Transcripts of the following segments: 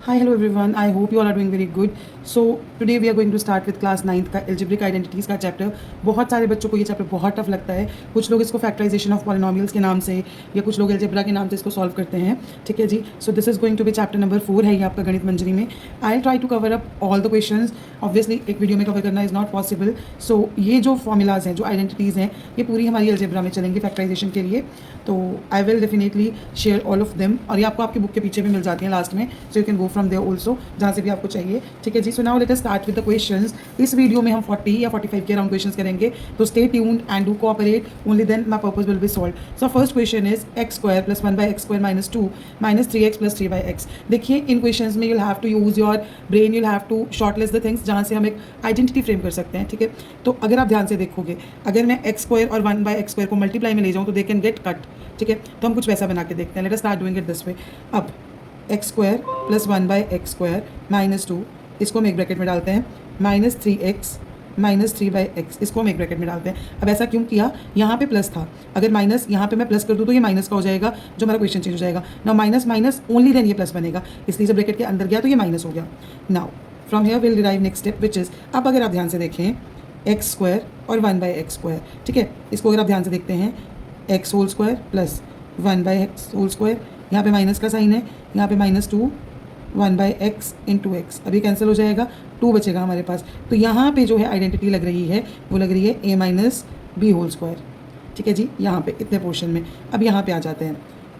Hi, hello everyone. I hope you all are doing very good. So today we are going to start with class 9th का algebraic identities का chapter. बहुत सारे बच्चों को ये chapter बहुत tough लगता है. कुछ लोग इसको फैक्टराइजेशन ऑफ पॉलिनोमियल्स के नाम से या कुछ लोग अलजेब्रा के नाम से इसको सॉल्व करते हैं. ठीक है जी. So this is going to be chapter number 4 है ये आपका गणित मंजरी में. I try to cover up all the questions. Obviously एक वीडियो में कवर करना इज़ नॉट पॉसिबल. सो ये जो फॉर्मूलाज हैं, जो आइडेंटिटीज़ हैं, ये पूरी हमारी अलजेब्रा में चलेंगे फैक्टराइजेशन के लिए. तो I will definitely share all of them. और ये आपको आपकी बुक के पीछे भी मिल जाती हैं लास्ट में. So you can go from there also, जहाँ से भी आपको चाहिए. ठीक है जी. So now let us start with the questions. इस वीडियो में हम 40 या 45 के अराउंड क्वेश्चंस करेंगे. तो stay tuned and do cooperate, only then my purpose will be solve. So first question is x square plus 1/x² minus 2 minus 3x plus 3/x. देखिए इन questions में you'll have to use your brain, you'll have to shortlist the things, जहाँ से हम एक identity frame कर सकते हैं. ठीक है. तो अगर आप ध्यान से देखोगे, अगर मैं एक्स स्क्वायर और 1/x² को मल्टीप्लाई में ले जाऊँ तो दे कैन गेट कट. ठीक है. तो हम कुछ वैसा बना के देखते हैं. Late us start doing it this वे. अब x square plus 1/x² minus 2, इसको हम एक ब्रैकेट में डालते हैं. माइनस 3x माइनस 3/x, इसको हम एक ब्रैकेट में डालते हैं. अब ऐसा क्यों किया? यहाँ पे प्लस था, अगर माइनस यहाँ पे मैं प्लस कर दूँ तो ये माइनस का हो जाएगा, जो हमारा क्वेश्चन चेंज हो जाएगा. Now minus minus only then ये प्लस बनेगा, इसलिए जब ब्रैकेट के अंदर गया तो ये माइनस हो गया. Now from here will derive next step which is, अब अगर आप ध्यान से देखें एक्स स्क्वायर और 1/x². ठीक है. इसको अगर आप ध्यान से देखते हैं, x whole square plus 1/x whole square, यहाँ पे माइनस का साइन है, यहाँ पे -2 1/x इंटू एक्स, अभी कैंसिल हो जाएगा, 2 बचेगा हमारे पास. तो यहाँ पे जो है आइडेंटिटी लग रही है, वो लग रही है a minus b whole square. ठीक है जी. यहाँ पे इतने पोर्शन में. अब यहाँ पे आ जाते हैं,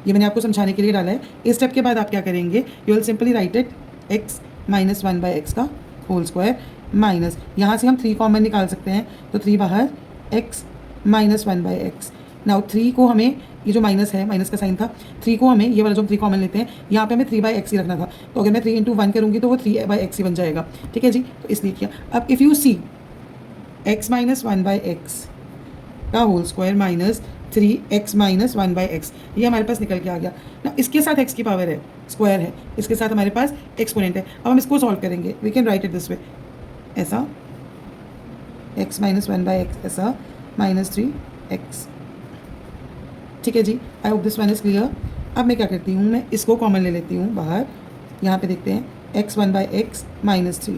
ये मैंने आपको समझाने के लिए डाला है. इस स्टेप के बाद आप क्या करेंगे, you will simply write it x minus 1/x का होल स्क्वायर माइनस, यहाँ से हम 3 कॉमन निकाल सकते हैं, तो 3 बाहर, x माइनस 1/x. नाउ 3 को हमें, ये जो माइनस है, माइनस का साइन था, 3 को हमें, ये वाला जो हम 3 कॉमन लेते हैं, यहाँ पे हमें 3/x ही रखना था. तो अगर मैं 3 × 1 करूँगी तो वो 3/x ही बन जाएगा. ठीक है जी. तो इसलिए किया. अब if you see x minus 1/x का whole square minus 3x minus 1/x, ये हमारे पास निकल के आ गया ना. इसके साथ x की पावर है, स्क्वायर है, इसके साथ हमारे पास एक्सपोनेंट है. अब हम इसको सॉल्व करेंगे. We can write it this way, ऐसा x माइनस 1/x, ऐसा माइनस 3x. ठीक है जी. I hope this one is clear. अब मैं क्या करती हूँ, मैं इसको कॉमन ले लेती हूँ बाहर. यहाँ पे देखते हैं x 1/x minus 3.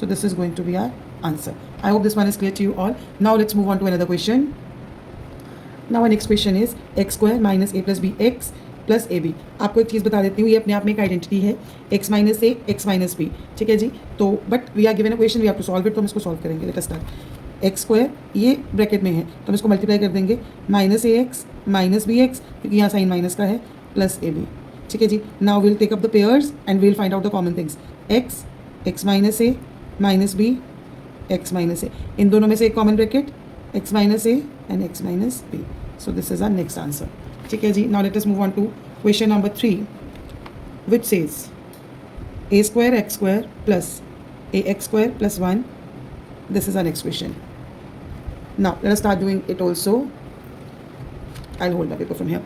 So this is going to be our answer. I hope this one is clear to you all. Now let's move on to another question. Now next question is x square minus a plus b x plus a b. आपको एक चीज़ बता देती हूँ, ये अपने आप में एक आइडेंटिटी है, x minus a x minus b. ठीक है जी. तो but we are given a question, we have to solve it, तो हम इसको सॉल्व करेंगे. Let us start. X square ये ब्रैकेट में है, तो हम इसको मल्टीप्लाई कर देंगे, minus ax minus b x, क्योंकि यहाँ साइन माइनस का है, प्लस ए बी. ठीक है जी. Now will take up the pairs and will find out the common things. X minus a minus b x minus a, इन दोनों में से एक common bracket, x minus a and x minus b. So this is our next answer. ठीक है जी. Now let us move on to question number 3 which says a square x square plus ax square plus 1. This is our next question. Now let us start doing it also. I'll hold the paper from here.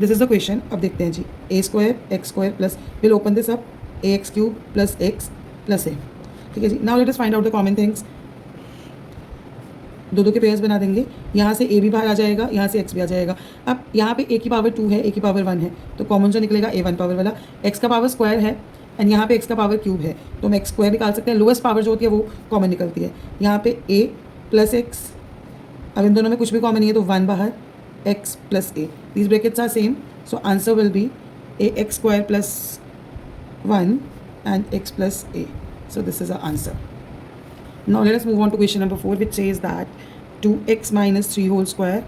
This is the question. अब देखते हैं जी. a square x square plus, we'll open this up, ax cube plus x plus a. ठीक है जी. Now let us find out the common things. दो के pairs बना देंगे, यहाँ से a भी बाहर आ जाएगा, यहाँ से x भी आ जाएगा. अब यहाँ पे a की पावर 2 है, a की पावर 1 है, तो कॉमन जो निकलेगा a 1 पावर वाला, x का पावर स्क्वायर है एंड यहाँ पे x का पावर क्यूब है, तो हम x स्क्वायर निकाल सकते हैं. लोएस्ट पावर जो होती है वो कॉमन निकलती है. यहाँ पे a प्लस x, अब इन दोनों में कुछ भी कॉमन नहीं है, तो 1 बाहर, x plus a. These brackets are same, so answer will be ax square plus 1 and x plus a. So this is our answer. Now let us move on to question number 4, which says that 2x minus 3 whole square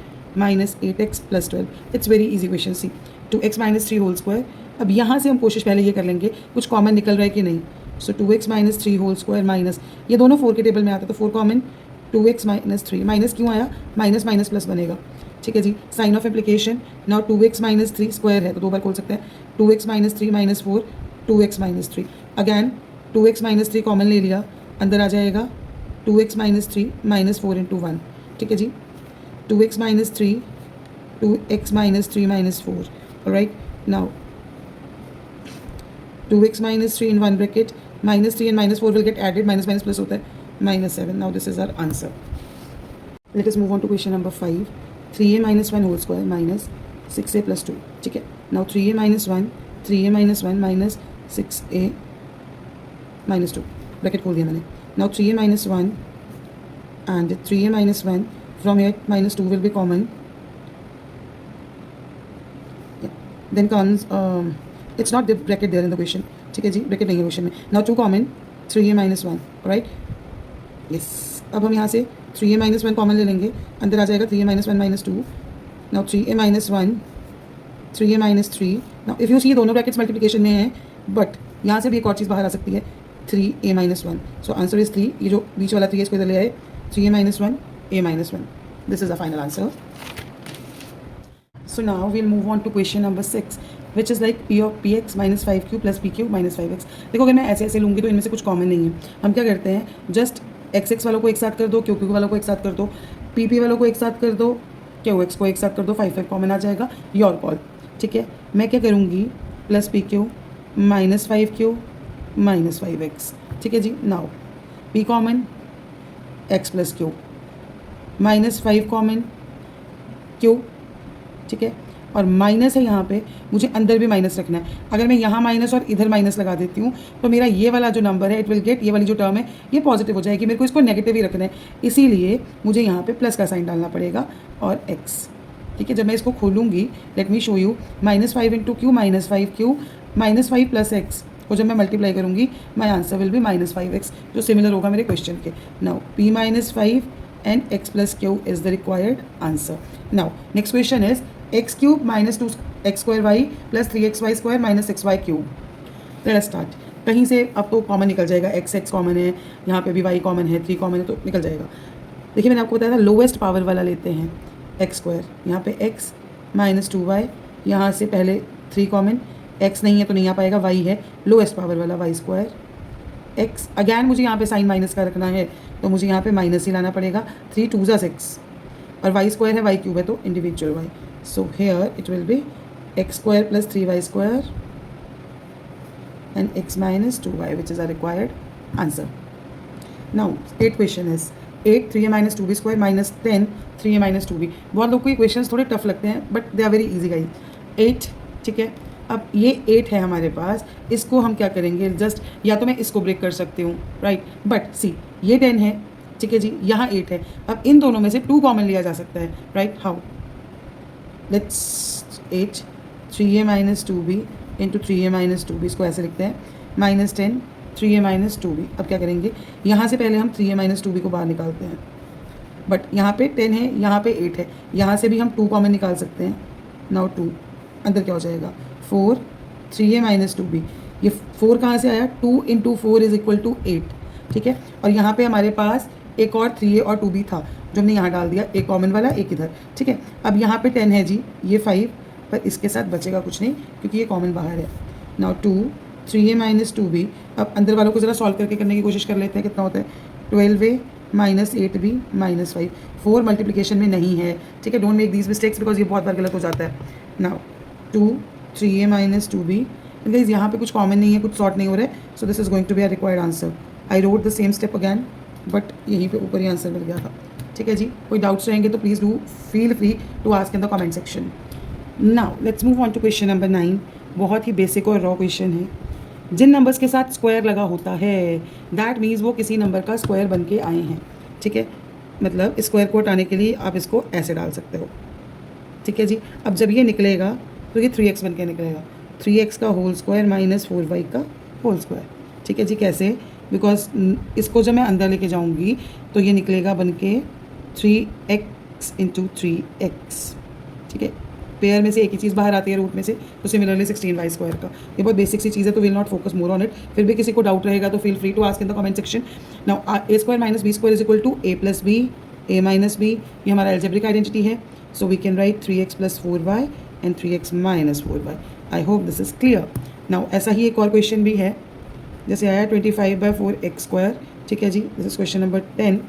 minus 8x plus 12. It's very easy question. See, 2x minus 3 whole square. अब यहाँ से हम कोशिश पहले ये कर लेंगे कुछ कॉमन निकल रहा है कि नहीं. So 2x minus 3 whole square minus, ये दोनों 4 के टेबल में आता है, तो 4 कॉमन, 2x माइनस 3, माइनस क्यों आया, माइनस माइनस प्लस बनेगा. ठीक है जी. Sign of application. Now 2x minus 3 square है, तो 2 बार खोल सकते हैं. 2x minus 3 minus 4, 2x minus 3. Again 2x minus 3 common ले लिया, अंदर आ जाएगा 2x माइनस 3 माइनस 4 इंटू 1. ठीक है जी. 2x minus 3, 2x minus 3 minus 4. Right. Now 2x minus 3 in one bracket, minus 3 and minus 4 will get added, minus minus plus होता है, minus 7. Now this is our answer. Let us move on to question number 5. 3a minus 1 whole square minus 6a plus 2. ठीक है. Now 3a minus 1, 3a minus 1 minus 6a minus 2 bracket खोल दिया मैंने. Now 3a minus 1 and 3a minus 1 from here minus 2 will be common. Then comes it's not the bracket there in the question. ठीक है जी, bracket नहीं है question में. Now 2 common 3a minus 1 right. Yes, अब हम यहाँ से 3a minus 1 कॉमन ले लेंगे, अंदर आ जाएगा 3a minus 1 minus 2. Now 3a minus 1 3a minus 3. Now if you see दोनों ब्रैकेट्स मल्टीप्लिकेशन में हैं, बट यहाँ से भी एक और चीज़ बाहर आ सकती है 3a minus 1. So answer is 3. ये जो बीच वाला 3 है इसको इधर ले आए, 3a minus 1 a minus 1. This is the final answer. So now we'll move on to question number 6, which is like p of px minus 5q plus pq minus 5x. देखो अगर मैं ऐसे ऐसे लूँगी तो इनमें से कुछ कॉमन नहीं है. हम क्या करते हैं, जस्ट xx वालों को एक साथ कर दो, qq वालों को एक साथ कर दो, pp वालों को एक साथ कर दो, qx को एक साथ कर दो, 5 कॉमन आ जाएगा. Your call. ठीक है, मैं क्या करूँगी, plus pq minus 5q minus 5x. ठीक है जी. Now p common x plus q minus 5 common q. ठीक है, और माइनस है यहाँ पे, मुझे अंदर भी माइनस रखना है. अगर मैं यहाँ माइनस और इधर माइनस लगा देती हूँ तो मेरा ये वाला जो नंबर है इट विल गेट, ये वाली जो टर्म है ये पॉजिटिव हो जाएगी. मेरे को इसको नेगेटिव ही रखना है, इसीलिए मुझे यहाँ पे प्लस का साइन डालना पड़ेगा और x. ठीक है, जब मैं इसको खोलूँगी, let me show you, minus 5 into Q minus 5q minus 5 plus x को जब मैं मल्टीप्लाई करूँगी my answer will be minus 5x, जो सिमिलर होगा मेरे क्वेश्चन के. Now p minus 5 and x plus q is the required answer. Now next question is x cube minus 2x square y plus 3xy square minus xy cube. Let us start. कहीं से अब तो common निकल जाएगा, x common है, यहाँ पे भी y कॉमन है, 3 कॉमन है, तो निकल जाएगा. देखिए मैंने आपको बताया था लोवेस्ट पावर वाला लेते हैं, x स्क्वायर, यहाँ पे x माइनस 2y, यहाँ से पहले 3 कॉमन, x नहीं है तो नहीं आ पाएगा, y है, लोवेस्ट पावर वाला y स्क्वायर. x अगैन मुझे यहाँ पे साइन माइनस का रखना है तो मुझे यहाँ पे माइनस ही लाना पड़ेगा. 3 2 6 और y स्क्वायर है, y क्यूब है तो individual y. So here it will be x square plus 3y square and x minus 2y which is a required answer. Now 8 question is 8 3a minus 2b square minus 10 3a minus 2b. बहुत लोग को ये question थोड़े tough लगते हैं but they are very easy guys. 8, ठीक है, अब ये 8 है हमारे पास, इसको हम क्या करेंगे, जस्ट या तो मैं इसको ब्रेक कर सकती हूँ राइट, बट सी ये 10 है, ठीक है जी, यहाँ 8 है. अब इन दोनों में से 2 कॉमन लिया जा सकता है right. How, let's 8 3a minus 2b into 3a minus 2b, इसको ऐसे लिखते हैं, माइनस 10 3a माइनस 2b. अब क्या करेंगे, यहाँ से पहले हम 3a माइनस 2b को बाहर निकालते हैं, बट यहाँ पे 10 है, यहाँ पे 8 है, यहाँ से भी हम 2 कॉमन निकाल सकते हैं. नाउ 2 अंदर क्या हो जाएगा, 4 3a माइनस 2b. ये 4 कहाँ से आया, 2 इंटू 4 इज इक्वल टू 8. ठीक है, और यहाँ पे हमारे पास एक और 3a और 2b था जो हमने यहाँ डाल दिया, एक कॉमन वाला एक इधर. ठीक है, अब यहाँ पे 10 है जी, ये 5, पर इसके साथ बचेगा कुछ नहीं क्योंकि ये कॉमन बाहर है. Now 2 3a minus 2b. अब अंदर वालों को ज़रा सॉल्व करके करने की कोशिश कर लेते हैं, कितना होता है, 12a minus 8b minus 5. 4 multiplication में नहीं है. ठीक है, don't make these mistakes because ये बहुत बार गलत हो जाता है. Now 2 3a minus 2b. Guys यहाँ पे कुछ कॉमन नहीं है, कुछ सॉर्ट नहीं हो रहा है, so this is going to be a required answer. I wrote the same step again, but यहीं पे ऊपर ही आंसर मिल गया था. ठीक है जी, कोई डाउट्स रहेंगे तो please do feel free to ask in the comment section. Now let's move on to question number 9. बहुत ही बेसिक और रॉ क्वेश्चन है. जिन नंबर्स के साथ स्क्वायर लगा होता है दैट मीन्स वो किसी नंबर का स्क्वायर बन के आए हैं. ठीक है, मतलब स्क्वायर को हटाने के लिए आप इसको ऐसे डाल सकते हो. ठीक है जी, अब जब ये निकलेगा तो ये 3x बन के निकलेगा, 3x का होल स्क्वायर माइनस 4y का होल स्क्वायर. ठीक है जी, कैसे, बिकॉज इसको जब मैं अंदर लेके जाऊंगी तो ये निकलेगा बन के 3x इंटू 3x. ठीक है, पेयर में से एक ही चीज़ बाहर आती है रूट में से, तो सिमिलरली 16y स्क्वायर का. ये बहुत बेसिक सी चीज़ है तो will not focus more on it. फिर भी किसी को डाउट रहेगा तो feel free to ask in the comment section. Now a square minus b square is equal to a plus b, a minus b. ये हमारा एल्जेब्रिक आइडेंटिटी है, so we can write 3x plus 4y and 3x minus 4y. I hope this is clear. Now ऐसा ही एक और question भी है, जैसे आया 25/4x स्क्वायर. ठीक है जी, this is question number 10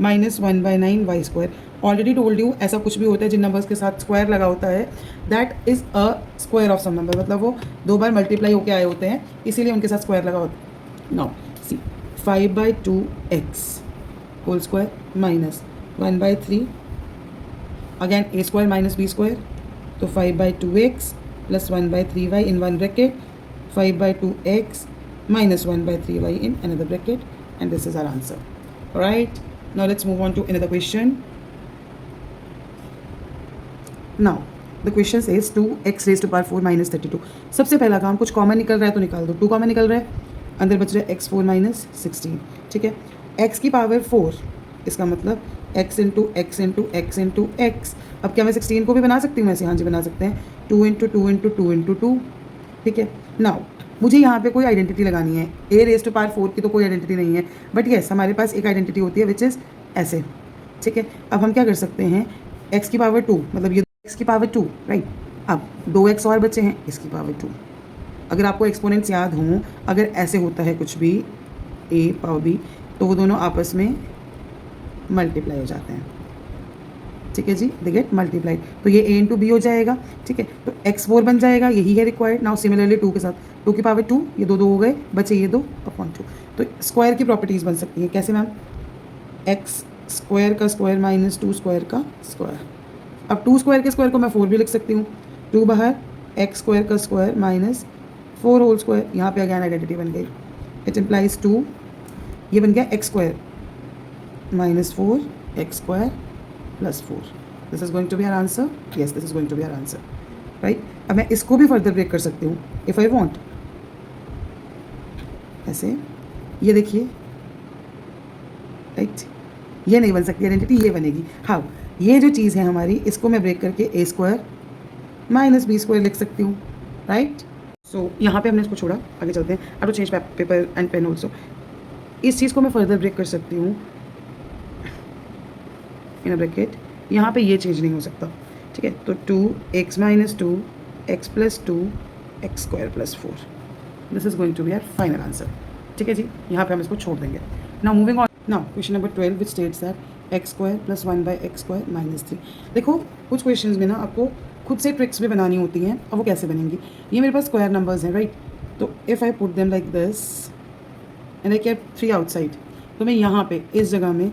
minus 1/9y square. Already told you ऐसा कुछ भी होता है जिन नंबर्स के साथ स्क्वायर लगा होता है that is a square of some number, मतलब वो 2 बार मल्टीप्लाई होकर आए होते हैं, इसीलिए उनके साथ स्क्वायर लगा होता है. Now see 5/2x whole square minus 1/3 again a square minus b square, तो 5/2x plus 1/3y in one bracket 5/2x minus 1/3y in another bracket, and this is our answer. All right, now let's move on to another question. Now the question says 2x raised to power 4 minus 32. सबसे पहला काम, कुछ common निकल रहा है तो निकाल दो. 2 कॉमन निकल रहा है, अंदर बच रहा है x4 माइनस 16. ठीक है, x की पावर 4, इसका मतलब x into x into x into x. अब क्या मैं 16 को भी बना सकती हूँ ऐसे? हाँ जी, बना सकते हैं. 2 इंटू 2 इंटू 2 इंटू 2. ठीक है, नाउ मुझे यहाँ पे कोई आइडेंटिटी लगानी है. a रेज टू पावर 4 की तो कोई आइडेंटिटी नहीं है, बट येस हमारे पास एक आइडेंटिटी होती है विच इज़ ऐसे. ठीक है, अब हम क्या कर सकते हैं, x की पावर 2, मतलब ये x की पावर 2, राइट. अब 2x और बचे हैं, इसकी पावर 2. अगर आपको एक्सपोनेंट्स याद हों, अगर ऐसे होता है कुछ भी a पावर b, तो वो दोनों आपस में मल्टीप्लाई हो जाते हैं. ठीक है जी, दे गेट मल्टीप्लाई. तो ये a इंटू बी हो जाएगा. ठीक है, तो x4 बन जाएगा, यही है रिक्वायर्ड. नाउ सिमिलरली 2 के साथ 2 की पावर 2, ये दो हो गए, बचे ये 2/2. तो स्क्वायर की प्रॉपर्टीज़ बन सकती हैं. कैसे मैम? x स्क्वायर का स्क्वायर माइनस 2 स्क्वायर का स्क्वायर. अब 2 स्क्वायर के स्क्वायर को मैं 4 भी लिख सकती हूँ. 2 बाहर, x स्क्वायर का स्क्वायर माइनस 4 होल स्क्वायर. यहाँ पे अगेन आइडेंटिटी बन गई. इट इम्प्लाइज 2, ये बन गया x square minus 4 x square plus 4. This is going to be our answer. Yes, this is going to be our answer, right. अब मैं इसको भी फर्दर ब्रेक कर सकती हूँ इफ़ आई वॉन्ट. ऐसे ये देखिए, राइट. ये नहीं बन सकती आइडेंटिटी, ये बनेगी. हाउ? ये जो चीज़ है हमारी, इसको मैं ब्रेक करके a square minus b square लिख सकती हूँ, राइट. सो यहाँ पे हमने इसको छोड़ा, आगे चलते हैं. अब to change paper and pen also. इस चीज़ को मैं फर्दर ब्रेक कर सकती हूँ इन अ ब्रैकेट. यहाँ पे ये चेंज नहीं हो सकता. ठीक है, तो 2x minus 2 x plus 2 x square plus 4. This is going to be our final answer. ठीक है जी, यहाँ पे हम इसको छोड़ देंगे. Now moving on. Now question number 12 which states that x square plus 1/x square minus 3. देखो, कुछ क्वेश्चंस में ना आपको खुद से ट्रिक्स भी बनानी होती हैं. अब वो कैसे बनेंगी? ये मेरे पास स्क्वायर नंबर्स हैं, राइट. तो if I put them like this and I keep 3 outside, तो मैं यहाँ पे इस जगह में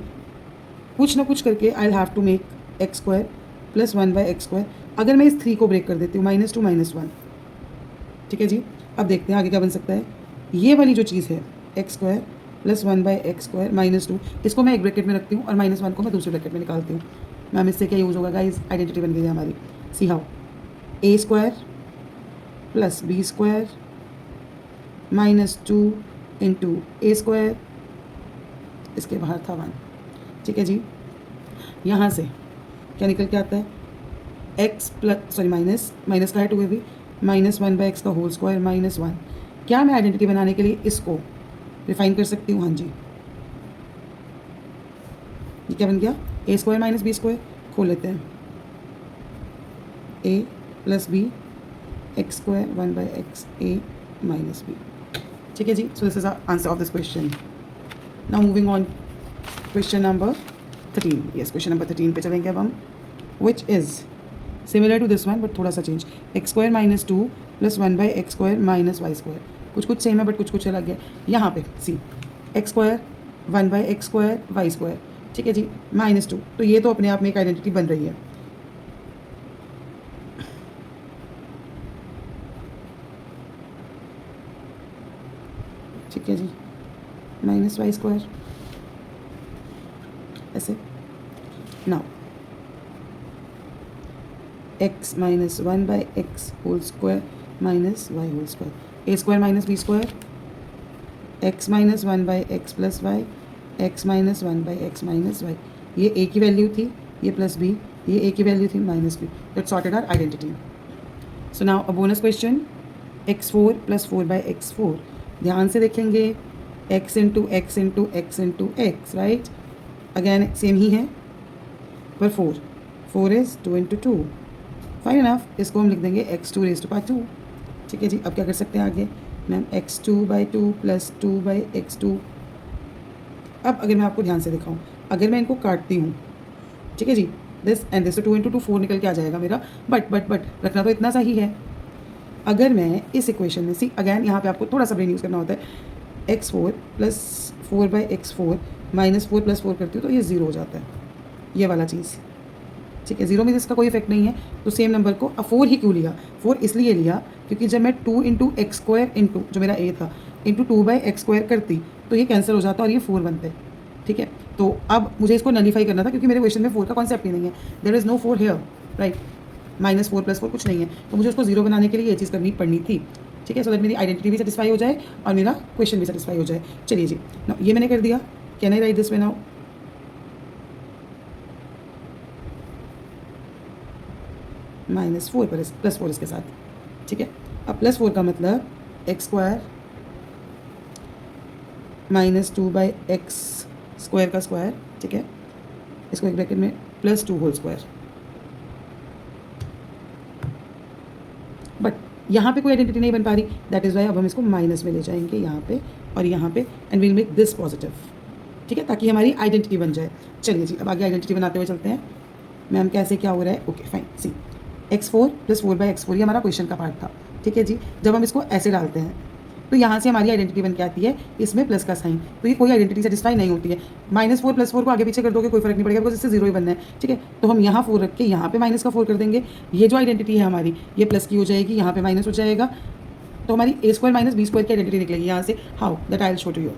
कुछ ना कुछ करके I have to make x square plus 1/x square. अगर मैं इस 3 को ब्रेक कर देती हूँ, -2 -1. ठीक है जी, अब देखते हैं आगे क्या बन सकता है. ये वाली जो चीज़ है x square plus 1/x square -2, इसको मैं एक ब्रैकेट में रखती हूँ और -1 को मैं दूसरे ब्रैकेट में निकालती हूँ. मैम इससे क्या यूज़ होगा गाइस? आइडेंटिटी बन गई है हमारी. See how. a square plus b square -2 into a square, इसके बाहर था 1. ठीक है जी, यहाँ से क्या निकल के आता है? x प्लस माइनस का है 2 भी, -1/x का होल स्क्वायर -1. क्या मैं आइडेंटिटी बनाने के लिए इसको रिफाइन कर सकती हूँ? हाँ जी. ये क्या बन गया? a square minus b square. खोल लेते हैं. a plus b x square 1/x a minus b. ठीक है जी, so this is answer of this question. Now moving on, question number 13. Yes, question number 13 पे चलेंगे अब हम, which is similar to this one but थोड़ा सा change. x square minus 2 plus 1/x square minus y square. कुछ same है but कुछ अलग है. यहाँ पे see x square 1/x square y square. ठीक है जी, -2. तो ये तो अपने आप में एक आइडेंटिटी बन रही है. ठीक है जी, माइनस वाई स्क्वायर ऐसे. Now x minus 1/x whole square minus y whole square. a square minus b square, x minus 1/x plus y, x minus 1/x minus y. ये a की वैल्यू थी, ये प्लस b, ये a की value थी minus b. That sorted our identity. So now a bonus question, x4 plus 4/x4. ध्यान से देखेंगे, x into x into x into x, right. Again same ही है पर 4 इज़ 2 इंटू 2. फाइन इनफ, इसको हम लिख देंगे x2 रेज टू पावर 2. ठीक है जी, अब क्या कर सकते हैं आगे? Ma'am x2/2 plus 2/x2. अब अगर मैं आपको ध्यान से दिखाऊं, अगर मैं इनको काटती हूँ, ठीक है जी, दिस एंड दिस, तो 2 इंटू 2 4 निकल के आ जाएगा मेरा. बट रखना तो इतना सा ही है. अगर मैं इस इक्वेशन में सी अगैन यहाँ पे आपको थोड़ा सा ब्रेन यूज़ करना होता है. x4 plus 4/x4 minus 4 plus 4 करती हूँ तो ये 0 हो जाता है, ये वाला चीज़. ठीक है, 0 में इसका कोई इफेक्ट नहीं है. तो सेम नंबर को अब 4 ही क्यों लिया? 4 इसलिए लिया क्योंकि जब मैं 2 इंटू एक्स स्क्वायर इंटू जो मेरा ए था इंटू 2/x² करती तो ये कैंसिल हो जाता और ये 4 बनते। ठीक है, तो अब मुझे इसको नलीफाई करना था क्योंकि मेरे क्वेश्चन में 4 का कॉन्सेप्ट ही नहीं है। There is no 4 here, right. -4 + 4 कुछ नहीं है, तो मुझे उसको 0 बनाने के लिए ये चीज़ करनी पड़नी थी। ठीक है, सो दैट मेरी आइडेंटिटी भी सेटिस्फाई हो जाए और मेरा क्वेश्चन भी सेटिस्फाई हो जाए। चलिए जी, नाउ ये मैंने कर दिया। Can I right this way now? -4 +4 इसके साथ। ठीक है, अब +4 का मतलब x² -2/x² का स्क्वायर। ठीक है, इसको एक ब्रैकेट में +2 होल स्क्वायर। बट यहाँ पे कोई आइडेंटिटी नहीं बन पा रही, दैट इज़ वाई अब हम इसको माइनस में ले जाएंगे यहाँ पे और यहाँ पे, and will make this positive. ठीक है, ताकि हमारी आइडेंटिटी बन जाए। चलिए जी, अब आगे आइडेंटिटी बनाते हुए चलते हैं। मैम कैसे क्या हो रहा है? ओके फाइन, सी x4 + 4/x4 ये हमारा क्वेश्चन का पार्ट था। ठीक है जी, जब हम इसको ऐसे डालते हैं तो यहाँ से हमारी आइडेंटिटी बन के आती है इसमें प्लस का साइन, तो ये कोई आइडेंटिटी सेटिस्फाई नहीं होती है। -4 + 4 को आगे पीछे कर दोगे कोई फर्क नहीं पड़ेगा, बिकॉज इससे 0 ही बनना है। ठीक है, तो हम यहाँ 4 रख के यहाँ पे माइनस का 4 कर देंगे। ये जो आइडेंटिटी है हमारी ये प्लस की हो जाएगी, यहाँ पे माइनस हो जाएगा, तो हमारी a² - b² की आइडेंटिटी निकलेगी यहाँ से। How? That I will show to you.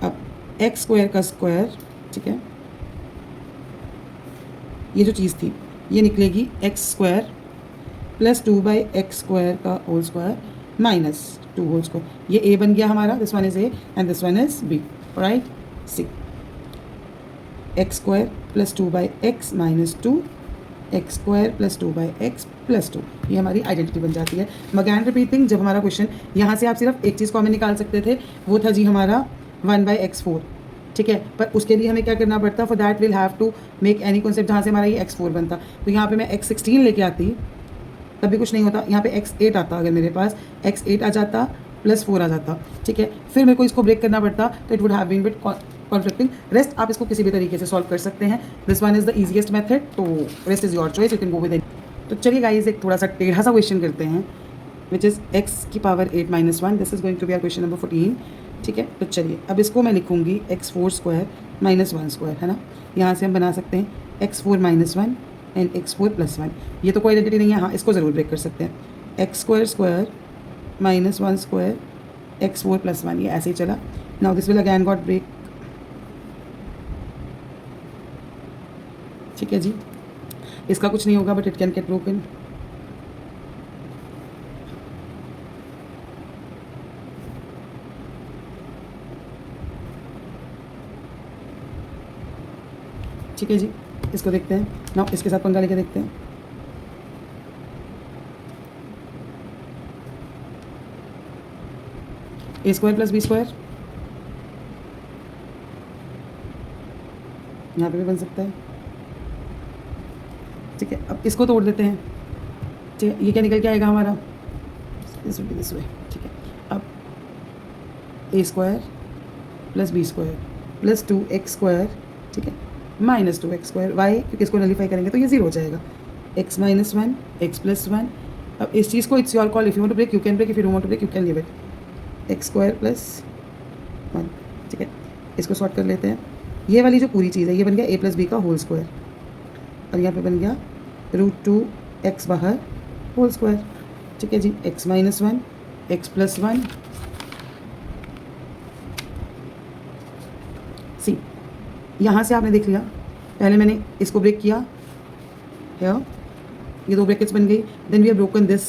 अब x² का स्क्वायर, ठीक है, ये जो चीज़ थी ये निकलेगी x² + 2/x² का होल स्क्वायर -2 होल स्क्वायर। ये a बन गया हमारा, this one is a and this one is b, right. See x² + 2/x - 2 x² + 2/x + 2 ये हमारी आइडेंटिटी बन जाती है। अगैन रिपीटिंग, जब हमारा क्वेश्चन यहाँ से आप सिर्फ एक चीज़ कॉमन निकाल सकते थे, वो था जी हमारा 1/x4। ठीक है, पर उसके लिए हमें क्या करना पड़ता? For that will have to make any concept जहाँ से हमारा ये x4 बनता। तो यहाँ पे मैं x16 लेके आती तब भी कुछ नहीं होता, यहाँ पे x8 आता, अगर मेरे पास x8 आ जाता +4 आ जाता। ठीक है, फिर मेरे को इसको ब्रेक करना पड़ता, तो it would have been bit conflicting. Rest आप इसको किसी भी तरीके से सॉल्व कर सकते हैं। This one is the easiest method, तो rest is your choice, you can go with it. तो चलिए गाइस, एक थोड़ा सा टेढ़ा सा क्वेश्चन करते हैं, which is x⁻8 - 1। This is going to be our question number 14। ठीक है, तो चलिए अब इसको मैं लिखूंगी x4² - 1², है ना। यहाँ से हम बना सकते हैं x4 - 1 एंड x4 + 1। ये तो कोई आइडेंटिटी नहीं है, हाँ इसको ज़रूर ब्रेक कर सकते हैं। x² - 1² x4 + 1, ये ऐसे ही चला। Now this will again got break. ठीक है जी, इसका कुछ नहीं होगा, but it can get broken. ठीक है जी, इसको देखते हैं ना, इसके साथ पंगा लेके देखते हैं। a² + b², यहाँ पे भी बन सकता है। ठीक है, अब इसको तोड़ देते हैं। ठीक है, ये क्या निकल के आएगा हमारा? This will be this way. ठीक है, अब a² + b² + 2x², ठीक है, -2x²। वाई? क्योंकि इसको नलीफाई करेंगे तो ये 0 हो जाएगा। x - 1 x + 1। अब इस चीज़ को it's your call, if you want to break you can break, if you don't want to break you can leave it. x² + 1। ठीक है, इसको सॉर्ट कर लेते हैं। ये वाली जो पूरी चीज़ है ये बन गया a + b का होल स्क्वायर, और यहाँ पे बन गया √2x बाहर होल स्क्वायर। ठीक है जी, x - 1 x + 1। सी, यहाँ से आपने देख लिया, पहले मैंने इसको ब्रेक किया है, ये 2 ब्रैकेट्स बन गई। Then we have broken this,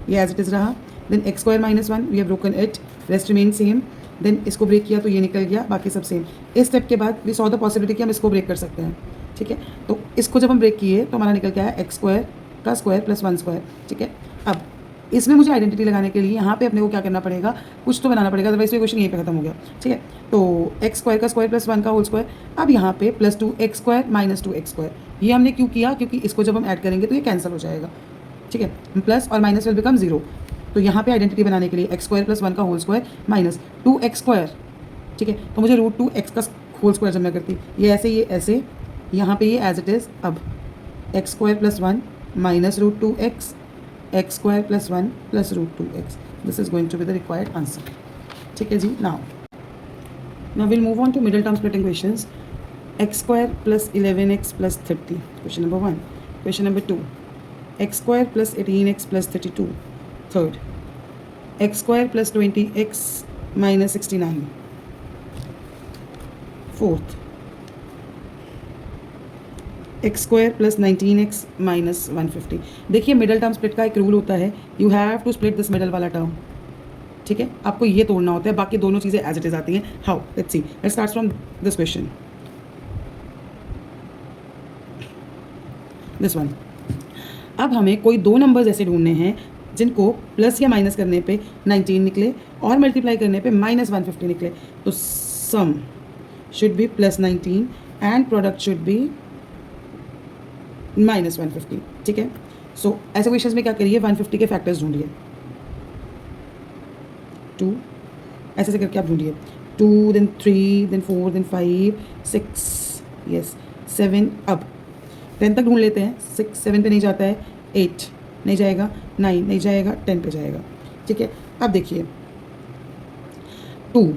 ये एज इट इज़ रहा। Then x² - 1 we have broken it, rest remain same. Then इसको ब्रेक किया तो ये निकल गया, बाकी सब सेम। इस स्टेप के बाद वी सॉ द पॉसिबिलिटी कि हम इसको ब्रेक कर सकते हैं। ठीक है, तो इसको जब हम ब्रेक किए तो हमारा निकल गया है x² का स्क्वायर + 1²। ठीक है, अब इसमें मुझे आइडेंटिटी लगाने के लिए यहाँ पे अपने को क्या करना पड़ेगा? कुछ तो बनाना पड़ेगा, अदरवाइज ये क्वेश्चन यहीं पे खत्म हो गया। ठीक है, तो x² का स्क्वायर + 1 का होल स्क्वायर। अब यहाँ पे +2x² - 2x², ये हमने क्यों किया? क्योंकि इसको जब हम ऐड करेंगे तो ये कैंसिल हो जाएगा। ठीक है, प्लस और माइनस विल बिकम 0। तो यहाँ पे आइडेंटिटी बनाने के लिए x² + 1 का होल स्क्वायर -2x²। ठीक है, तो मुझे √2x का होल स्क्वायर जब मैं करती, ये ऐसे, यहाँ पे ये एज इट इज़। अब x² + 1 -√2x, x² + 1 + √2x। This is going to be the required answer. ठीक है जी, now will move on to middle term splitting questions. x² + 11x + 30, question number 1। Question number 2, x² + 18x + 32, third, x square plus 20x minus 69, fourth, x square plus 19x minus 150। देखिए middle term split का एक rule होता है, you have to split this middle वाला term, ठीक है, आपको ये तोड़ना होता है, बाकी दोनों चीज़ें एज इट इज़ आती हैं। How, let's see, let's start from this question, this one. अब हमें कोई दो नंबर्स ऐसे ढूंढने हैं जिनको प्लस या माइनस करने पे 19 निकले और मल्टीप्लाई करने पे माइनस 150 निकले। तो sum should be plus 19 and product should be minus 150, ठीक है। सो ऐसे क्वेश्चंस में क्या करिए, 150 के फैक्टर्स ढूंढिए, 2 ऐसे से करके आप ढूंढिए, 2 देन 3 देन 4 देन 5 6 यस 7। अब 10 तक ढूंढ लेते हैं, 6 7 पे नहीं जाता है, 8 नहीं जाएगा, 9 नहीं जाएगा, 10 पे जाएगा, ठीक है। अब देखिए 2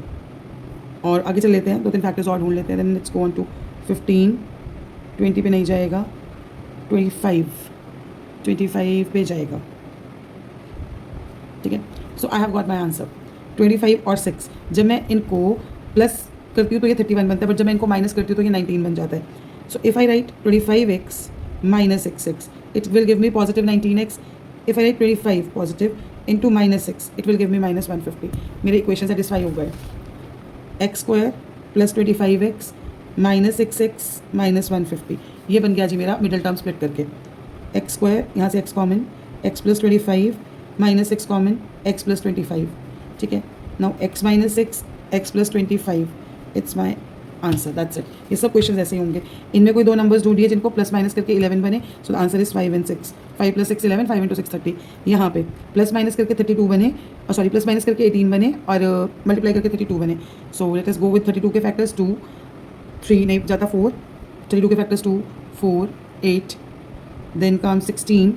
और आगे चल लेते हैं, 2-3 फैक्टर्स और ढूंढ लेते हैं, then let's go on to 15, 20 पे नहीं जाएगा, 25 पे जाएगा, ठीक है। So I have got my answer 25 और 6। जब मैं इनको प्लस करती हूँ तो ये 31 बनता है, बट जब मैं इनको माइनस करती हूँ तो ये 19 बन जाता है। So if I right 25x minus 6x, it will give me positive 19x. If I write 25 positive into minus 6, it will give me minus 150. मेरे इक्वेशन सेटिस्फाई हो गए, x square plus 25x minus 6x minus 150, ये बन गया जी मेरा middle term split करके। X square, यहाँ से x common, x plus 25 minus 6 common, x plus 25, ठीक है। Now x minus 6, x plus 25, it's my answer, that's it. ये सब क्वेश्चन ऐसे ही होंगे। इनमें कोई दो नंबर्स ढूंढिए जिनको प्लस माइनस करके 11 बने, so the answer is 5 and 6। 5 plus 6 11, 5 into 6 30। यहाँ पे प्लस माइनस करके 32 बने, और सॉरी प्लस माइनस करके 18 बने और मल्टीप्लाई करके 32 बने। So let us go with 32 के फैक्टर्स 2 3 नहीं जाता 4, 32 के factors 2 4 8 then come 16।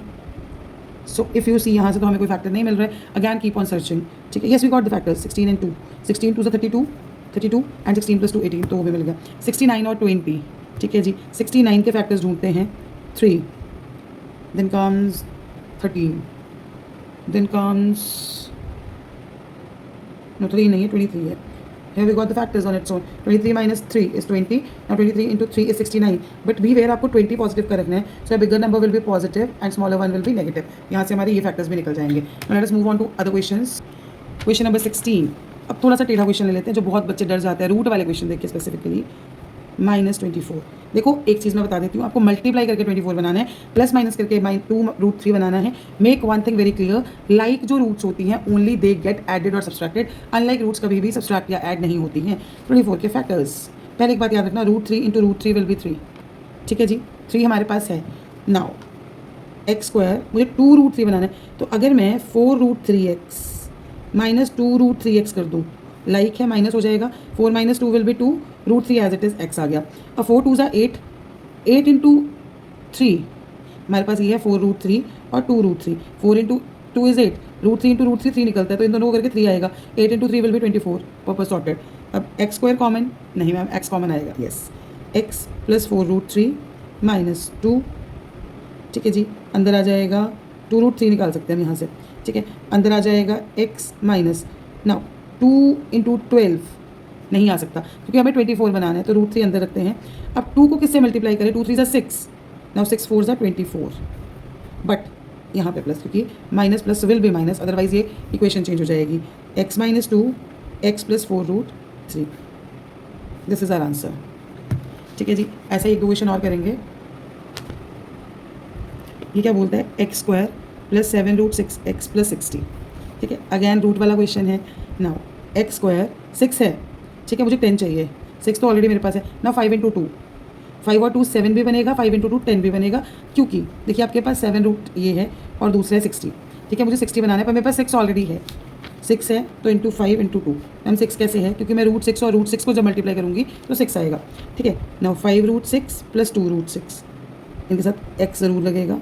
So if you see यहाँ से तो हमें कोई फैक्टर नहीं मिल रहा है, अगैन कीप ऑन सर्चिंग, ठीक है। Yes we got the factors 16 and 2, 16 2 32 and 16 plus 2 18, तो वो भी मिल गया। 69 और 20, ठीक है जी। 69 के फैक्टर्स ढूंढते हैं, 3 then comes 13 then comes no 3 नहीं है 23 है। Here we got the factors on its own. 23 minus 3 is 20. Now 23 into 3 is 69. But beware, आपको 20 पॉजिटिव का रखना है, so a bigger number will be positive and smaller one will be negative. यहाँ से हमारे ये फैक्टर्स भी निकल जाएंगे। Now let us move on to other questions. Question number 16. अब थोड़ा सा टेढ़ा क्वेश्चन ले लेते हैं, जो बहुत बच्चे डर जाते हैं, रूट वाले क्वेश्चन देखिए स्पेसिफिकली। -24, देखो एक चीज़ मैं बता देती हूँ, आपको मल्टीप्लाई करके 24 बनाना है, प्लस माइनस करके -2√3 बनाना है। Make one thing very clear, like जो रूट्स होती हैं ओनली दे गेट एडेड और सब्सट्रैक्टेड, अनलाइक रूट्स कभी भी सब्सट्रैक्ट या ऐड नहीं होती हैं। 24 के फैक्टर्स, पहले एक बात याद रखना, √3 इंटू √3 विल बी 3, ठीक है जी। 3 हमारे पास है। नाउ एक्स स्क्वायर, मुझे 2√3 बनाना है, तो अगर मैं 4√3x माइनस 2√3x कर दूँ, लाइक है माइनस हो जाएगा, 4 minus 2 will be 2, √3 as it is x आ गया। अब 4 2 8, 8 इंटू 3 हमारे पास ये है 4√3 और 2√3, 4 इंटू 2 इज़ 8, √3 इंटू √3 3 निकलता है, तो इन दोनों को करके 3 आएगा, 8 into 3 will be 24, purpose sorted. अब एक्स स्क्वायर कॉमन नहीं मैम, एक्स कॉमन आएगा, यस, एक्स प्लस 4√3 माइनस 2, ठीक है जी। अंदर आ जाएगा 2√3 निकाल सकते हैं हम यहाँ से, ठीक है। अंदर आ जाएगा x माइनस, नाउ 2 इंटू 12 नहीं आ सकता क्योंकि हमें 24 बनाना है, तो √3 अंदर रखते हैं। अब 2 को किससे मल्टीप्लाई करें, 2 3 ज़ा 6, नाउ 6 4 ज़ा 24, बट यहाँ पे प्लस, क्योंकि minus plus will be minus, otherwise ये इक्वेशन चेंज हो जाएगी। x minus 2 x plus 4√3, this is our answer, ठीक है जी। ऐसा ही एक क्वेश्चन और करेंगे। ये क्या बोलता है, x square plus 7√6x plus 60, ठीक है। अगैन रूट वाला क्वेश्चन है। नाउ एक्स स्क्वायर 6 है, ठीक है, मुझे 10 चाहिए, 6 तो ऑलरेडी मेरे पास है। ना 5 इंटू 2, 5 और 2 7 भी बनेगा, 5 इंटू 2 10 भी बनेगा, क्योंकि देखिए आपके पास 7 रूट ये है और दूसरा है 60, ठीक है। मुझे 60 बनाना है, पर मेरे पास 6 ऑलरेडी है, 6 है तो इंटू 5 इंटू 2, मैम 6 कैसे है, क्योंकि मैं √6 और √6 को जब मल्टीप्लाई करूँगी तो 6 आएगा, ठीक है। नाउ 5√6 प्लस 2√6, इनके साथ x ज़रूर लगेगा।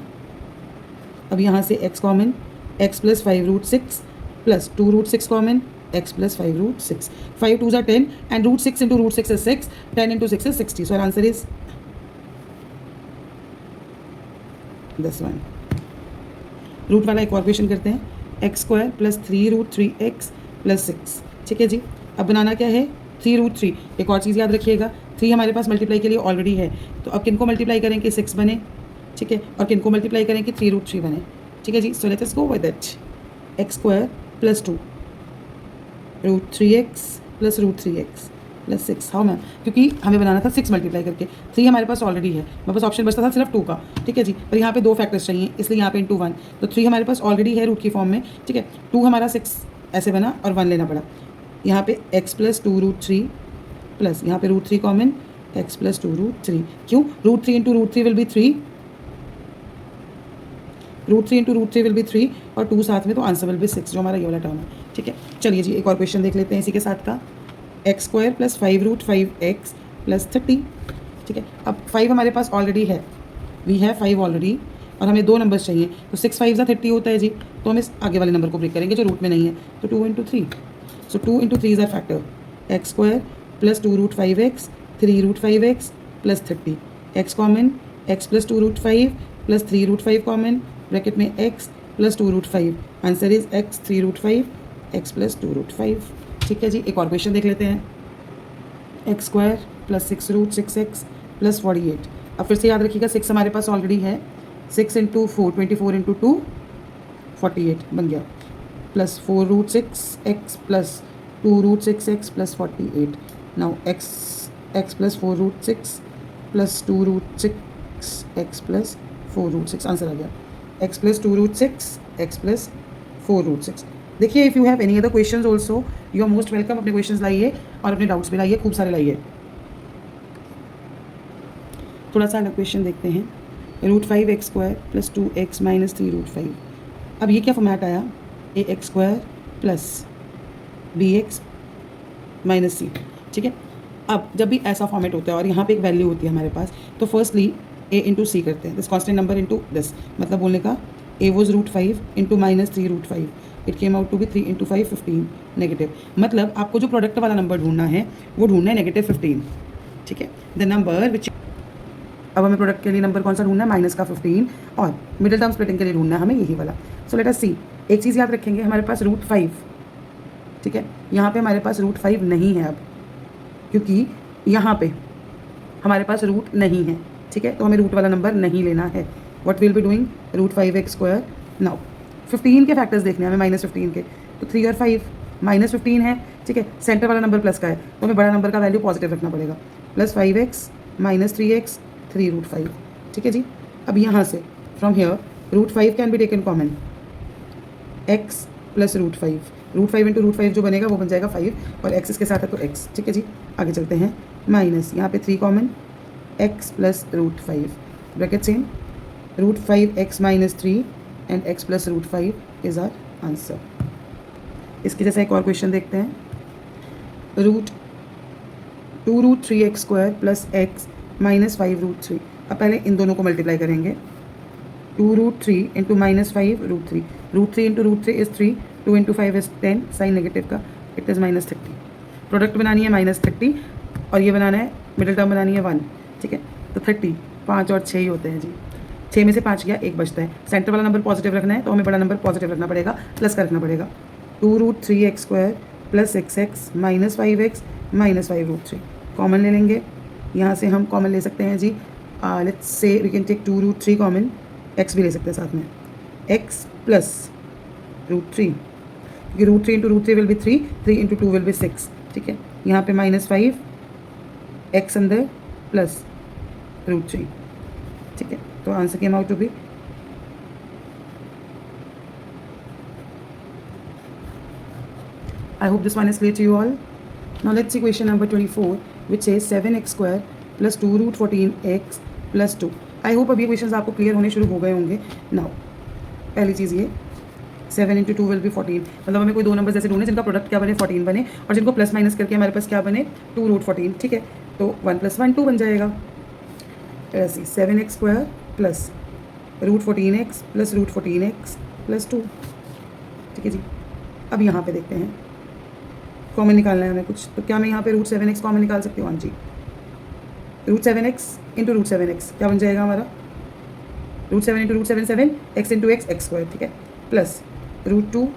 अब यहाँ से x common, x plus 5√6 plus 2√6 common, x plus 5√6, 5 2 ज़ा 10 and √6 into √6 is 6, 10 into 6 is 60, so answer is this one. Root वाला एक और क्वेश्चन करते हैं। X square plus 3√3x plus 6। ठीक है जी। अब बनाना क्या है, 3√3। एक और चीज़ याद रखिएगा, 3 हमारे पास मल्टीप्लाई के लिए ऑलरेडी है, तो अब किन को मल्टीप्लाई करें कि 6 बने, ठीक है, और किन को मल्टीप्लाई करें कि 3√3 बने। ठीक है जी। So let's go with it. X square plus 2√3x plus √3x plus 6। How ma'am, क्योंकि हमें बनाना था 6 मल्टीप्लाई करके, 3 हमारे पास ऑलरेडी है, मेरे पास ऑप्शन बचता था सिर्फ 2 का। ठीक है जी। पर यहाँ पे 2 फैक्टर्स चाहिए, इसलिए यहाँ पे इंटू 1, तो 3 हमारे पास ऑलरेडी है रूट की फॉर्म में। ठीक है, 2 हमारा 6 ऐसे बना और 1 लेना पड़ा। यहाँ पे x प्लस 2√3 प्लस यहाँ पे √3 कॉमन, x प्लस 2√3। क्यों, √3 into √3 will be 3, √3 into √3 will be 3 और 2 साथ में, तो आंसर विल बी 6, जो हमारा ये वाला टर्म है। ठीक है, चलिए जी एक और क्वेश्चन देख लेते हैं इसी के साथ का। X square plus 5√5x plus 30। ठीक है, अब 5 हमारे पास ऑलरेडी है, वी है 5 ऑलरेडी, और हमें 2 नंबर्स चाहिए, तो 6 5 30 होता है जी, तो हम इस आगे वाले नंबर को ब्रेक करेंगे जो रूट में नहीं है, तो 2 into 3। So 2 into 3 is our factor, x square plus 2√5x 3√5x plus 30, x common, x plus 2√5 plus 3√5 common, bracket में x plus 2√5, answer is x 3√5 x plus 2√5। ठीक है जी। एक और क्वेश्चन देख लेते हैं। X square plus 6√6x plus 48। अब फिर से याद रखिएगा 6 हमारे पास ऑलरेडी है, 6 इंटू 4 24 इंटू 2 48 बन गया, plus 4√6x plus 2√6x plus 48। Now x plus 4√6 plus 2√6x plus 4√6, answer आ गया x प्लस 2√6 x प्लस 4√6। देखिए, if you have any other questions also you are most welcome, अपने क्वेश्चंस लाइए और अपने डाउट्स भी लाइए, खूब सारे लाइए। थोड़ा सा अलग क्वेश्चन देखते हैं। √5x square plus 2x minus 3√5। अब ये क्या फॉर्मेट आया, ax square plus bx minus c। ठीक है, अब जब भी ऐसा फॉर्मेट होता है और यहाँ पे एक वैल्यू होती है हमारे पास, तो फर्स्टली a इंटू सी करते हैं, this constant number into this, मतलब बोलने का a was √5 into minus 3√5, it came out to be 3 into 5 15 negative. मतलब आपको जो प्रोडक्ट वाला नंबर ढूंढना है वो ढूंढना है -15। ठीक है, द नंबर विच, अब हमें प्रोडक्ट के लिए नंबर कौन सा ढूंढना है, माइनस का 15, और मिडिल टर्म स्प्लिटिंग के लिए ढूंढना है हमें यही वाला। सो लेट अस सी, एक चीज़ याद रखेंगे, हमारे पास √5, ठीक है, यहाँ पे हमारे पास √5 नहीं है अब, क्योंकि यहाँ पे हमारे पास रूट नहीं है। ठीक है, तो हमें रूट वाला नंबर नहीं लेना है। What will be doing, √5x square. Now 15 के फैक्टर्स देखने हैं हमें, -15 के, तो 3 और 5, -15 है। ठीक है, सेंटर वाला नंबर प्लस का है, तो हमें बड़ा नंबर का वैल्यू पॉजिटिव रखना पड़ेगा, प्लस 5x माइनस 3x 3√5। ठीक है जी। अब यहाँ से from here √5 can be taken common, x plus √5, √5 into √5 जो बनेगा वो बन जाएगा 5, और x इसके साथ है तो x। ठीक है जी, आगे चलते हैं। माइनस यहाँ पे 3 common, x plus √5, bracket same, √5x minus 3 and x plus √5 is our answer. इसके जैसा एक और क्वेश्चन देखते हैं। 2√3x square plus x minus 5√3। अब पहले इन दोनों को मल्टीप्लाई करेंगे, 2√3 into minus 5√3, √3 into √3 is 3, 2 into 5 is 10, sign negative का, इट इज़ -30। प्रोडक्ट बनानी है -30 और ये बनाना है, मिडिल टर्म बनानी है 1। ठीक है, तो 30, 5 और 6 ही होते हैं जी, 6 में से 5 गया, 1 बचता है। सेंटर वाला नंबर पॉजिटिव रखना है, तो हमें बड़ा नंबर पॉजिटिव रखना पड़ेगा, प्लस का रखना पड़ेगा। 2√3x square plus 6x minus 5x minus 5√3, common ले लेंगे। यहाँ से हम कॉमन ले सकते हैं जी, let's say we can take 2√3 common, x भी ले सकते हैं साथ में, x प्लस √3, क्योंकि √3 into √3 will be 3, 3 into 2 will B 6। ठीक है, यहाँ पे -5 x अंदर प्लस √3। ठीक है, तो answer came out to be, I hope this one is clear to you all. Now let's see question number 24, which says 7x square plus 2√14x plus 2. I hope अब ये क्वेश्चंस आपको clear होने शुरू हो गए होंगे। नाउ पहली चीज़ ये 7 इंटू 2 विल बी 14, मतलब हमें कोई दो नंबर जैसे ढूंढने जिनका प्रोडक्ट क्या बने, 14 बने, और जिनको प्लस माइनस करके हमारे पास क्या बने, 2√14। ठीक है, तो 1 + 1 2 बन जाएगा। ऐसे 7x square plus √14x plus √14x plus 2। ठीक है जी, अब यहाँ पे देखते हैं, कॉमन निकालना है हमें कुछ, तो क्या मैं यहाँ पे √7x कॉमन निकाल सकती हूँ? हाँ जी, √7x इंटू √7x क्या बन जाएगा हमारा, √7 into √7 7, x into x x square. ठीक है, प्लस √2,